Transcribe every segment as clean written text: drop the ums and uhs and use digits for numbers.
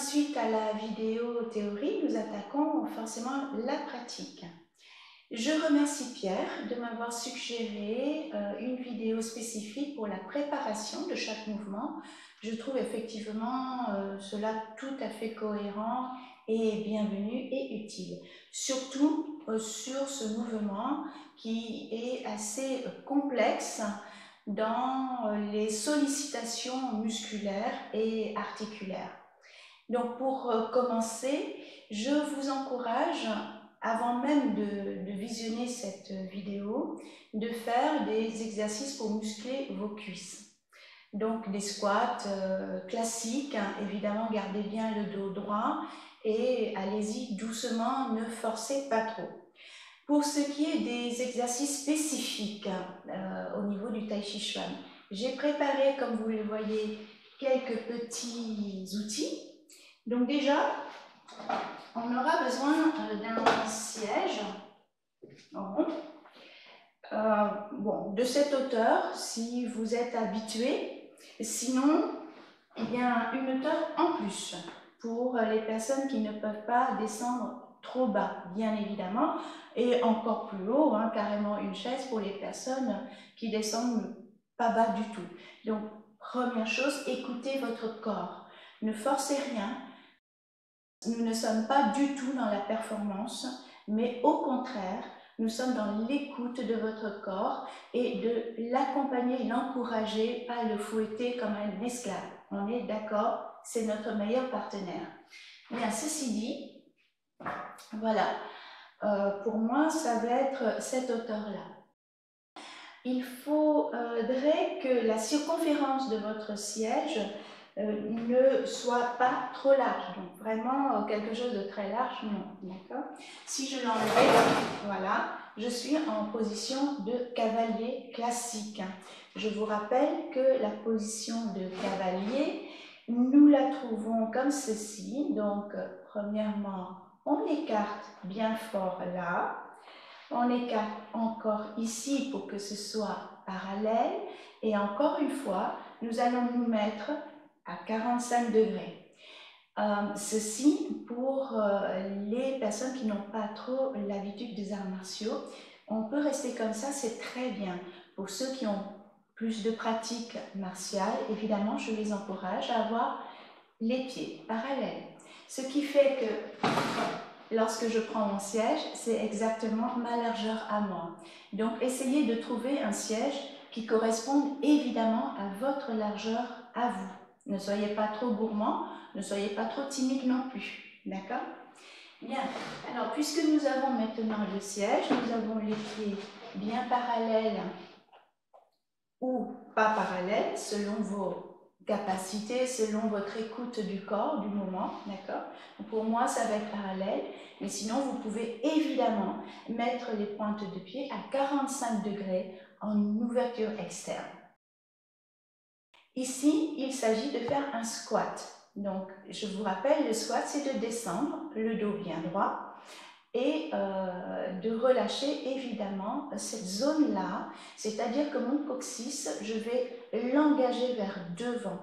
suite à la vidéo théorie, nous attaquons forcément la pratique. Je remercie Pierre de m'avoir suggéré une vidéo spécifique pour la préparation de chaque mouvement. Je trouve effectivement cela tout à fait cohérent et bienvenu et utile. Surtout sur ce mouvement qui est assez complexe dans les sollicitations musculaires et articulaires. Donc pour commencer, je vous encourage, avant même de visionner cette vidéo, de faire des exercices pour muscler vos cuisses. Donc des squats classiques, hein, évidemment gardez bien le dos droit et allez-y doucement, ne forcez pas trop. Pour ce qui est des exercices spécifiques au niveau du Tai Chi Chuan, j'ai préparé, comme vous le voyez, quelques petits outils. Donc déjà, on aura besoin d'un siège de cette hauteur, si vous êtes habitué. Sinon, il y a une hauteur en plus pour les personnes qui ne peuvent pas descendre trop bas, bien évidemment, et encore plus haut, hein, carrément une chaise pour les personnes qui descendent pas bas du tout. Donc, première chose, écoutez votre corps. Ne forcez rien. Nous ne sommes pas du tout dans la performance, mais au contraire, nous sommes dans l'écoute de votre corps et de l'accompagner, l'encourager, pas le fouetter comme un esclave. On est d'accord, c'est notre meilleur partenaire. Bien, ceci dit, voilà, pour moi, ça va être cette hauteur-là. Il faudrait que la circonférence de votre siège ne soit pas trop large, donc vraiment quelque chose de très large, non, d'accord? Si je l'enlève, voilà, je suis en position de cavalier classique. Je vous rappelle que la position de cavalier, nous la trouvons comme ceci, donc premièrement, on écarte bien fort là, on écarte encore ici pour que ce soit parallèle, et encore une fois, nous allons nous mettre à 45 degrés. Ceci pour les personnes qui n'ont pas trop l'habitude des arts martiaux. On peut rester comme ça, c'est très bien. Pour ceux qui ont plus de pratique martiale, évidemment, je les encourage à avoir les pieds parallèles. Ce qui fait que lorsque je prends mon siège, c'est exactement ma largeur à moi. Donc, essayez de trouver un siège qui corresponde évidemment à votre largeur à vous. Ne soyez pas trop gourmand, ne soyez pas trop timide non plus. D'accord? Bien. Alors, puisque nous avons maintenant le siège, nous avons les pieds bien parallèles ou pas parallèles, selon vos capacités, selon votre écoute du corps, du moment, d'accord? Pour moi, ça va être parallèle, mais sinon, vous pouvez évidemment mettre les pointes de pied à 45 degrés en ouverture externe. Ici, il s'agit de faire un squat. Donc, je vous rappelle, le squat, c'est de descendre, le dos bien droit, et de relâcher évidemment cette zone-là, c'est-à-dire que mon coccyx, je vais l'engager vers devant.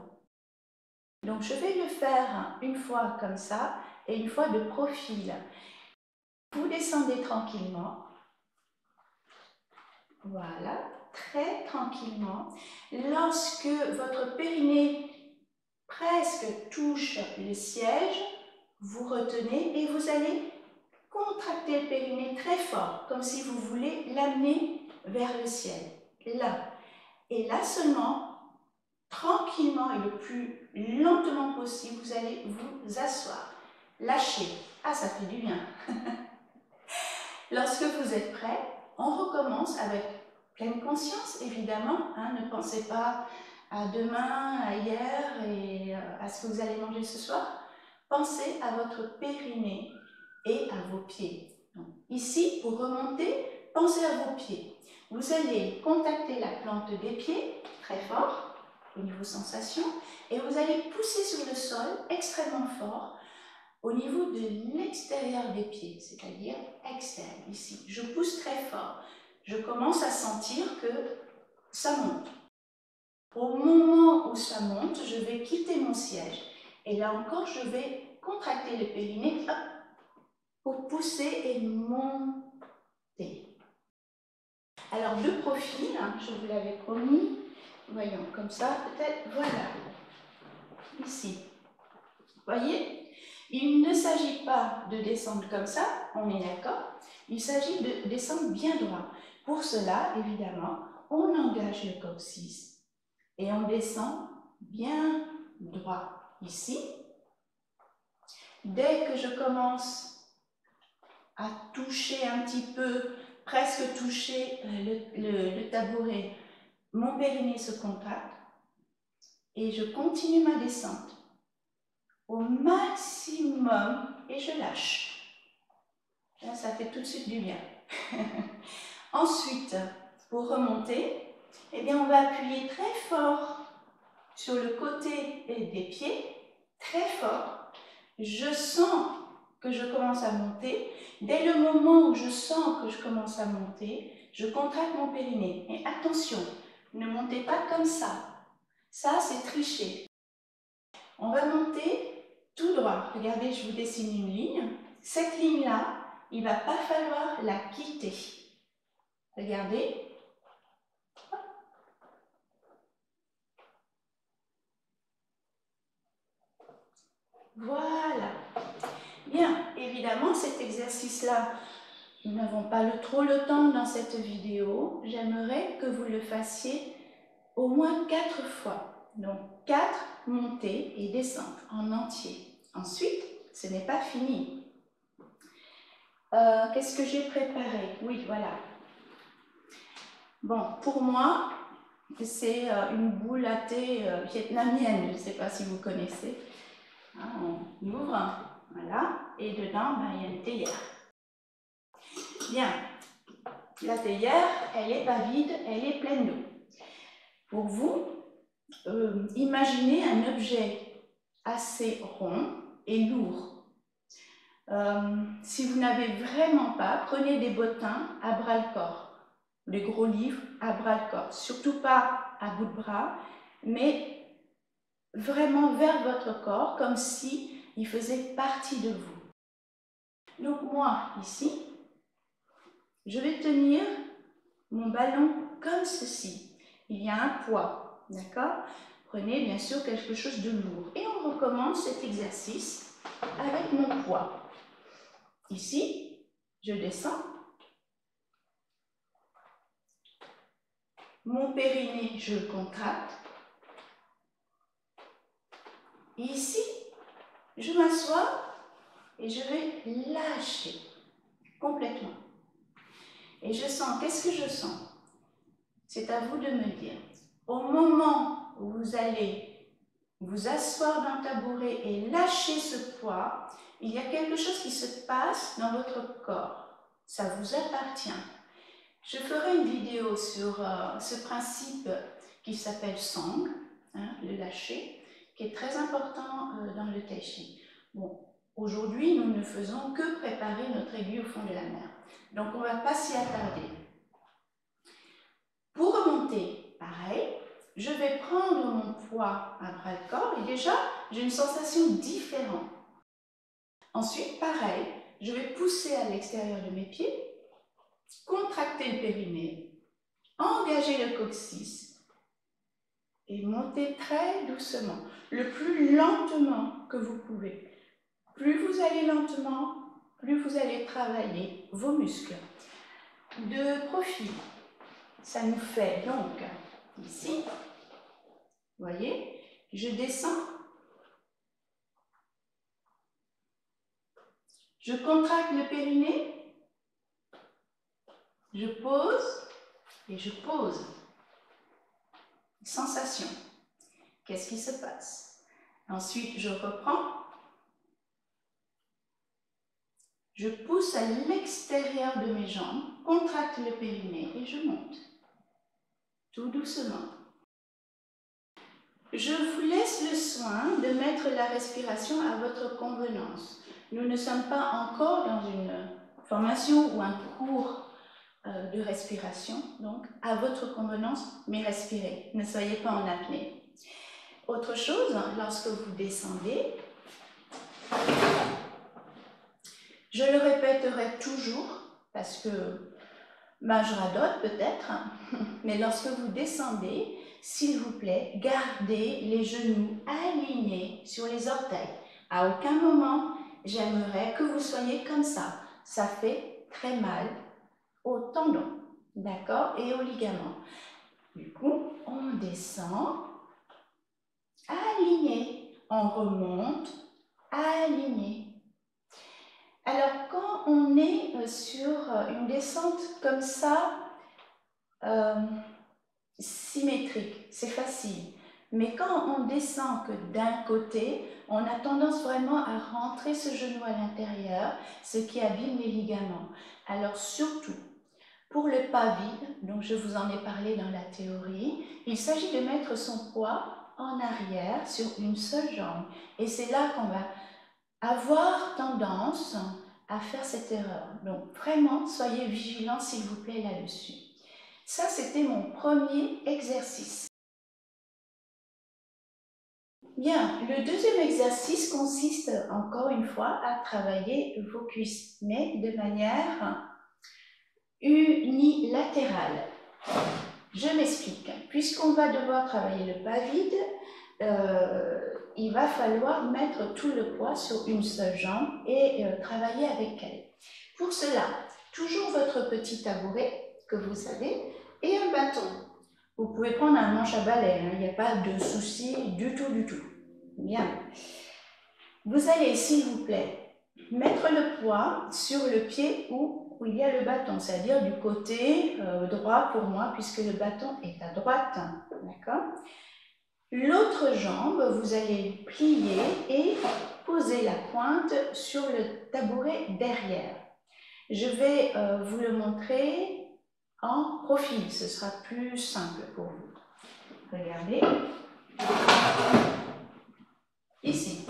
Donc, je vais le faire une fois comme ça et une fois de profil. Vous descendez tranquillement. Voilà, très tranquillement. Lorsque votre périnée presque touche le siège, vous retenez et vous allez contracter le périnée très fort, comme si vous voulez l'amener vers le ciel. Là. Et là seulement, tranquillement et le plus lentement possible, vous allez vous asseoir. Lâchez. Ah, ça fait du bien. Lorsque vous êtes prêt, on recommence avec pleine conscience, évidemment. Hein, ne pensez pas à demain, à hier et à ce que vous allez manger ce soir. Pensez à votre périnée et à vos pieds. Donc, ici, pour remonter, pensez à vos pieds. Vous allez contacter la plante des pieds très fort au niveau sensation et vous allez pousser sur le sol extrêmement fort au niveau de l'extérieur des pieds, c'est-à-dire externe, ici. Je pousse très fort. Je commence à sentir que ça monte. Au moment où ça monte, je vais quitter mon siège. Et là encore, je vais contracter le périnée, hop, pour pousser et monter. Alors, de profil, hein, je vous l'avais promis, voyons, comme ça, peut-être, voilà, ici. Voyez, il ne s'agit pas de descendre comme ça, on est d'accord, il s'agit de descendre bien droit. Pour cela, évidemment, on engage le coccyx et on descend bien droit ici. Dès que je commence à toucher un petit peu, presque toucher le tabouret, mon périnée se contracte et je continue ma descente au maximum et je lâche. Là, ça fait tout de suite du bien. Ensuite, pour remonter, eh bien, on va appuyer très fort sur le côté des pieds, très fort. Je sens que je commence à monter. Dès le moment où je sens que je commence à monter, je contracte mon périnée. Et attention, ne montez pas comme ça. Ça, c'est tricher. On va monter tout droit. Regardez, je vous dessine une ligne. Cette ligne-là, il ne va pas falloir la quitter. Regardez. Voilà. Bien, évidemment, cet exercice-là, nous n'avons pas trop le temps dans cette vidéo. J'aimerais que vous le fassiez au moins 4 fois. Donc, 4 montées et descentes en entier. Ensuite, ce n'est pas fini. Qu'est-ce que j'ai préparé? Oui, voilà. Bon, pour moi, c'est une boule à thé vietnamienne. Je ne sais pas si vous connaissez. Hein, on ouvre, voilà, et dedans, il y a une théière. Bien, la théière, elle n'est pas vide, elle est pleine d'eau. Pour vous, imaginez un objet assez rond et lourd. Si vous n'avez vraiment pas, prenez des bottins à bras-le-corps, des gros livres à bras-le-corps, surtout pas à bout de bras, mais vraiment vers votre corps, comme si il faisait partie de vous. Donc moi, ici, je vais tenir mon ballon comme ceci. Il y a un poids, d'accord? Prenez bien sûr quelque chose de lourd. Et on recommence cet exercice avec mon poids. Ici, je descends. Mon périnée, je le contracte. Ici, je m'assois et je vais lâcher complètement. Et je sens, qu'est-ce que je sens? C'est à vous de me dire. Au moment où vous allez vous asseoir dans le tabouret et lâcher ce poids, il y a quelque chose qui se passe dans votre corps. Ça vous appartient. Je ferai une vidéo sur ce principe qui s'appelle Song, hein, le lâcher, qui est très important dans le Tai Chi. Bon, aujourd'hui, nous ne faisons que préparer notre aiguille au fond de la mer. Donc, on ne va pas s'y attarder. Pour remonter, pareil, je vais prendre mon poids à bras-le-corps et déjà, j'ai une sensation différente. Ensuite, pareil, je vais pousser à l'extérieur de mes pieds, contracter le périnée, engager le coccyx et monter très doucement, le plus lentement que vous pouvez. Plus vous allez lentement, plus vous allez travailler vos muscles. De profil, ça nous fait donc ici, vous voyez, je descends, je contracte le périnée, je pose et je pose. Sensation. Qu'est-ce qui se passe? Ensuite, je reprends. Je pousse à l'extérieur de mes jambes, contracte le périnée et je monte. Tout doucement. Je vous laisse le soin de mettre la respiration à votre convenance. Nous ne sommes pas encore dans une formation ou un cours de respiration, donc à votre convenance, mais respirez, ne soyez pas en apnée. Autre chose, lorsque vous descendez, Je le répéterai toujours parce que je radote peut-être, mais lorsque vous descendez, s'il vous plaît, gardez les genoux alignés sur les orteils. À aucun moment, j'aimerais que vous soyez comme ça. Ça fait très mal aux tendons, d'accord, et aux ligaments. Du coup, on descend, aligné, on remonte, aligné. Alors, quand on est sur une descente comme ça, symétrique, c'est facile. Mais quand on descend que d'un côté, on a tendance vraiment à rentrer ce genou à l'intérieur, ce qui abîme les ligaments. Alors surtout, pour le pas vide, donc je vous en ai parlé dans la théorie, il s'agit de mettre son poids en arrière sur une seule jambe. Et c'est là qu'on va avoir tendance à faire cette erreur. Donc vraiment, soyez vigilants s'il vous plaît là-dessus. Ça, c'était mon premier exercice. Bien, le deuxième exercice consiste encore une fois à travailler vos cuisses, mais de manière unilatérale. Je m'explique. Puisqu'on va devoir travailler le pas vide, il va falloir mettre tout le poids sur une seule jambe et travailler avec elle. Pour cela, toujours votre petit tabouret que vous avez et un bâton. Vous pouvez prendre un manche à balai, hein, il n'y a pas de souci du tout, du tout. Bien. Vous allez, s'il vous plaît, mettre le poids sur le pied où il y a le bâton, c'est-à-dire du côté droit pour moi, puisque le bâton est à droite. D'accord ? L'autre jambe, vous allez plier et poser la pointe sur le tabouret derrière. Je vais vous le montrer en profil, ce sera plus simple pour vous. Regardez. Ici.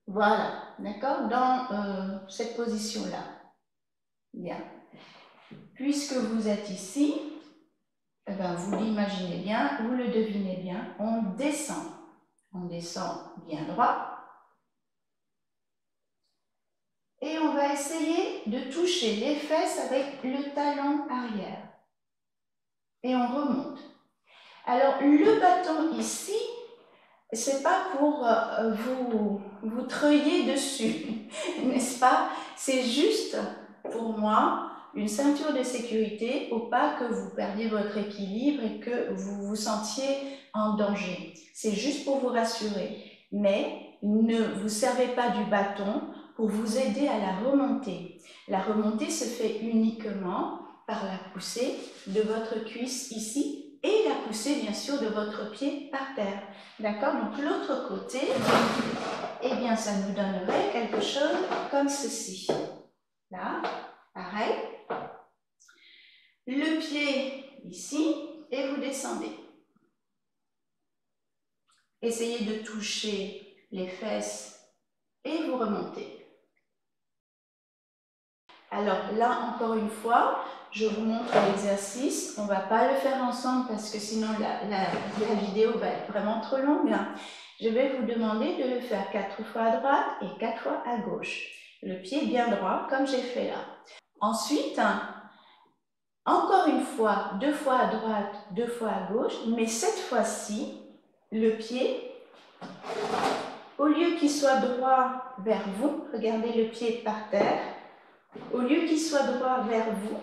Voilà, d'accord, dans cette position-là. Bien. Puisque vous êtes ici, eh ben, vous l'imaginez bien, vous le devinez bien, on descend. On descend bien droit. Et on va essayer de toucher les fesses avec le talon arrière. Et on remonte. Alors, le bâton ici, c'est pas pour vous treuiller dessus, n'est-ce pas? C'est juste, pour moi, une ceinture de sécurité pour pas que vous perdiez votre équilibre et que vous vous sentiez en danger. C'est juste pour vous rassurer. Mais ne vous servez pas du bâton pour vous aider à la remontée. La remontée se fait uniquement par la poussée de votre cuisse ici et la poussée bien sûr de votre pied par terre. D'accord? Donc l'autre côté, eh bien ça nous donnerait quelque chose comme ceci. Là, pareil. Le pied ici et vous descendez. Essayez de toucher les fesses et vous remontez. Alors là, encore une fois, je vous montre l'exercice. On ne va pas le faire ensemble parce que sinon la vidéo va être vraiment trop longue. Je vais vous demander de le faire 4 fois à droite et 4 fois à gauche. Le pied bien droit, comme j'ai fait là. Ensuite, encore une fois, 2 fois à droite, 2 fois à gauche, mais cette fois-ci, le pied, au lieu qu'il soit droit vers vous, regardez le pied par terre, au lieu qu'il soit droit vers vous,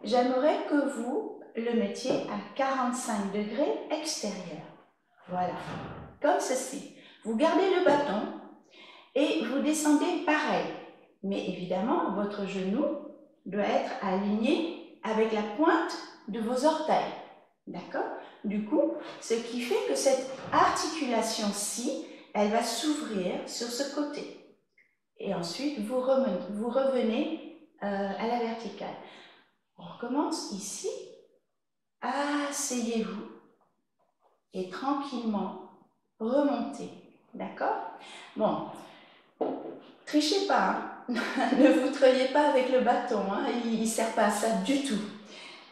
j'aimerais que vous le mettiez à 45 degrés extérieur. Voilà, comme ceci. Vous gardez le bâton et vous descendez pareil. Mais évidemment, votre genou doit être aligné avec la pointe de vos orteils. D'accord? Du coup, ce qui fait que cette articulation-ci, elle va s'ouvrir sur ce côté. Et ensuite, vous revenez à la verticale. On recommence ici. Asseyez-vous et tranquillement remontez. D'accord? Bon, trichez pas. Hein? Ne vous treuillez pas avec le bâton. Hein? Il ne sert pas à ça du tout.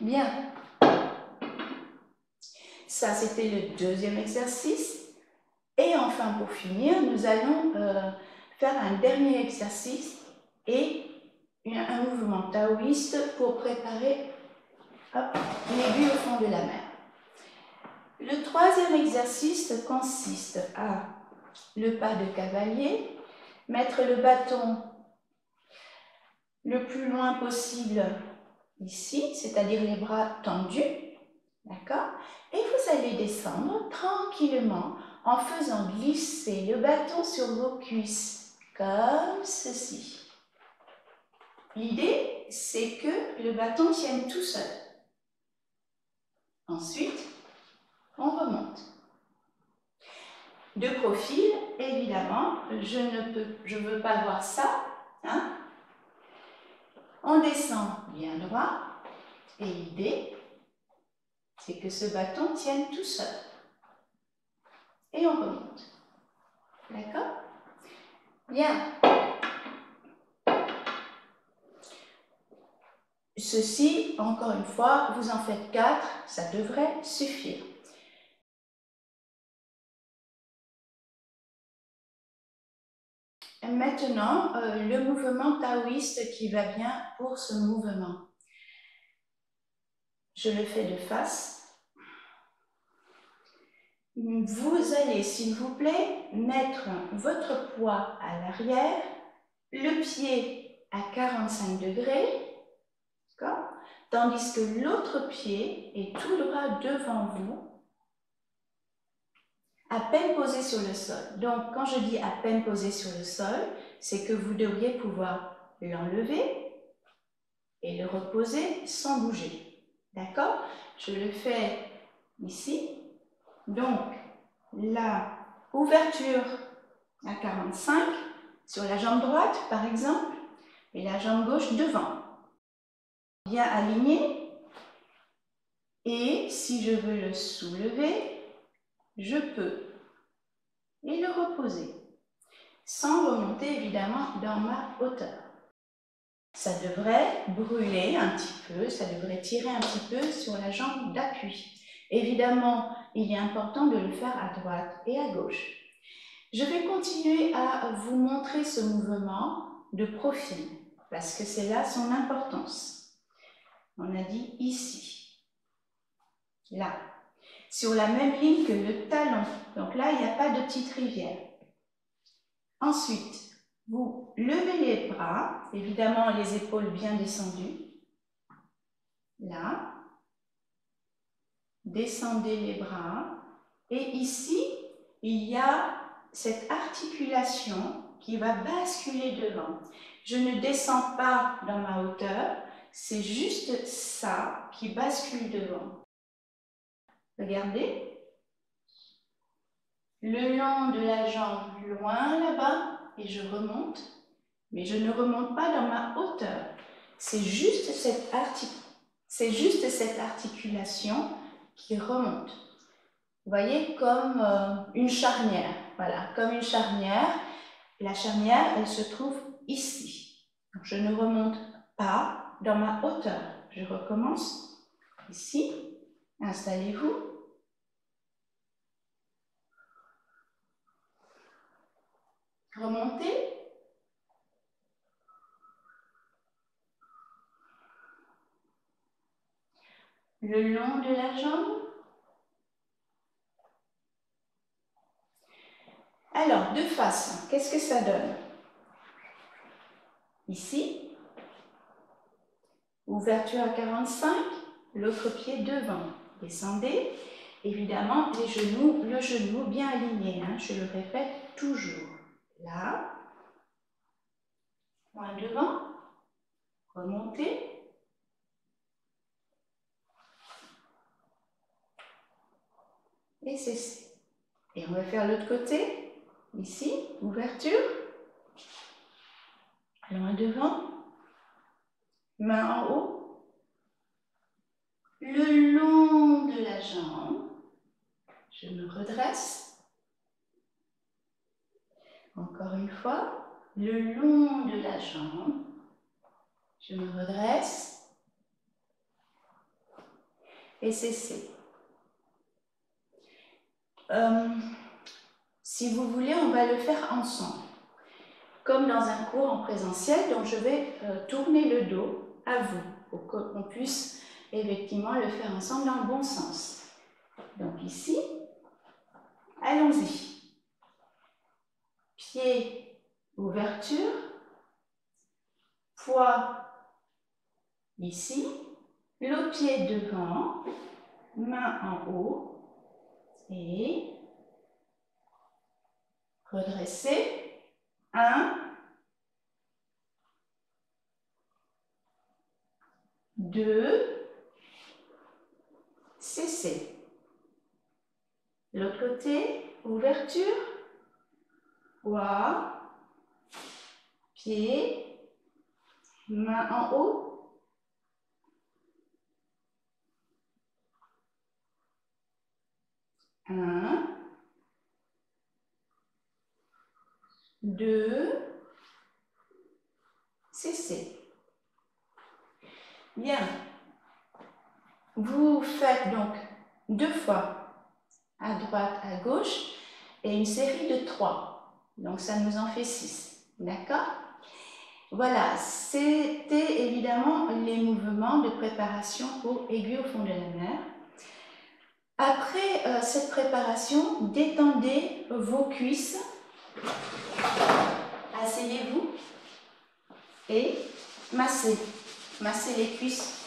Bien. Ça, c'était le deuxième exercice. Et enfin, pour finir, nous allons faire un dernier exercice et un mouvement taoïste pour préparer l'aiguille au fond de la mer. Le troisième exercice consiste à le pas de cavalier, mettre le bâton le plus loin possible ici, c'est-à-dire les bras tendus, d'accord? Et vous allez descendre tranquillement en faisant glisser le bâton sur vos cuisses, comme ceci. L'idée, c'est que le bâton tienne tout seul. Ensuite, on remonte. De profil, évidemment, je ne veux pas voir ça, hein? On descend bien droit et l'idée, c'est que ce bâton tienne tout seul. Et on remonte. D'accord? Bien. Ceci, encore une fois, vous en faites 4, ça devrait suffire. Maintenant, le mouvement taoïste qui va bien pour ce mouvement. Je le fais de face. Vous allez, s'il vous plaît, mettre votre poids à l'arrière, le pied à 45 degrés, tandis que l'autre pied est tout droit devant vous, à peine posé sur le sol. Donc, quand je dis à peine posé sur le sol, c'est que vous devriez pouvoir l'enlever et le reposer sans bouger. D'accord? Je le fais ici. Donc, la ouverture à 45 sur la jambe droite, par exemple, et la jambe gauche devant. Bien aligné. Et si je veux le soulever, je peux. Et le reposer. Sans remonter, évidemment, dans ma hauteur. Ça devrait brûler un petit peu, ça devrait tirer un petit peu sur la jambe d'appui. Évidemment, il est important de le faire à droite et à gauche. Je vais continuer à vous montrer ce mouvement de profil, parce que c'est là son importance. On a dit ici, là, sur la même ligne que le talon. Donc là, il n'y a pas de petite rivière. Ensuite, vous levez les bras, évidemment les épaules bien descendues. Là, descendez les bras. Et ici, il y a cette articulation qui va basculer devant. Je ne descends pas dans ma hauteur, c'est juste ça qui bascule devant. Regardez. Le long de la jambe, loin là-bas, et je remonte. Mais je ne remonte pas dans ma hauteur. C'est juste cette articulation qui remonte. Vous voyez, comme une charnière. Voilà, comme une charnière. La charnière, elle se trouve ici. Donc, je ne remonte pas dans ma hauteur. Je recommence ici. Installez-vous. Remontez. Le long de la jambe. Alors, de face, qu'est-ce que ça donne? Ici, ouverture à 45, l'autre pied devant. Descendez. Évidemment, le genou bien aligné, hein, je le répète toujours. Là, point devant, remontez. Et cessez. Et on va faire l'autre côté. Ici, ouverture. Loin devant. Main en haut. Le long de la jambe. Je me redresse. Encore une fois. Le long de la jambe. Je me redresse. Et cessez. Si vous voulez, on va le faire ensemble. Comme dans un cours en présentiel, donc je vais tourner le dos à vous pour qu'on puisse effectivement le faire ensemble dans le bon sens. Donc ici, allons-y. Pied, ouverture, poids ici, le pied devant, main en haut et redresser. 1, 2, cessez. L'autre côté, ouverture, poids, pied, main en haut. 1, 2, cessez. Bien. Vous faites donc 2 fois à droite, à gauche et une série de 3. Donc ça nous en fait 6. D'accord? Voilà, c'était évidemment les mouvements de préparation pour Aiguille au fond de la mer. Après cette préparation, détendez vos cuisses. Asseyez-vous et massez. Massez les cuisses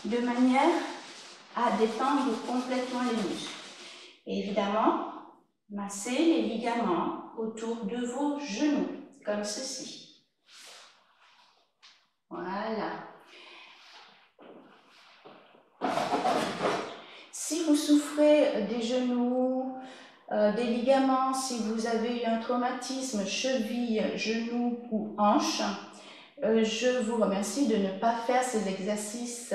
de manière à détendre complètement les muscles. Et évidemment, massez les ligaments autour de vos genoux, comme ceci. Voilà. Si vous souffrez des genoux, des ligaments, si vous avez eu un traumatisme, cheville, genou ou hanche, je vous remercie de ne pas faire ces exercices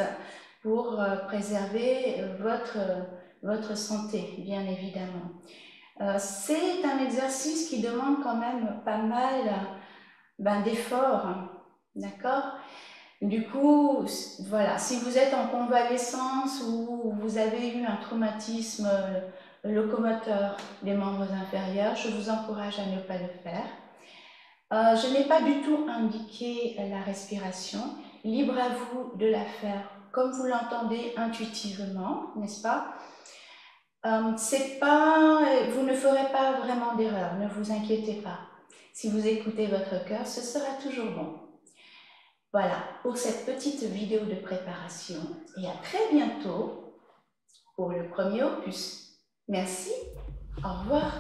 pour préserver votre santé, bien évidemment. C'est un exercice qui demande quand même pas mal d'efforts, d'accord? Du coup, voilà, si vous êtes en convalescence ou vous avez eu un traumatisme locomoteur des membres inférieurs, je vous encourage à ne pas le faire. Je n'ai pas du tout indiqué la respiration, libre à vous de la faire comme vous l'entendez intuitivement, n'est-ce pas? Vous ne ferez pas vraiment d'erreur, ne vous inquiétez pas. Si vous écoutez votre cœur, ce sera toujours bon. Voilà pour cette petite vidéo de préparation et à très bientôt pour le premier opus. Merci, au revoir.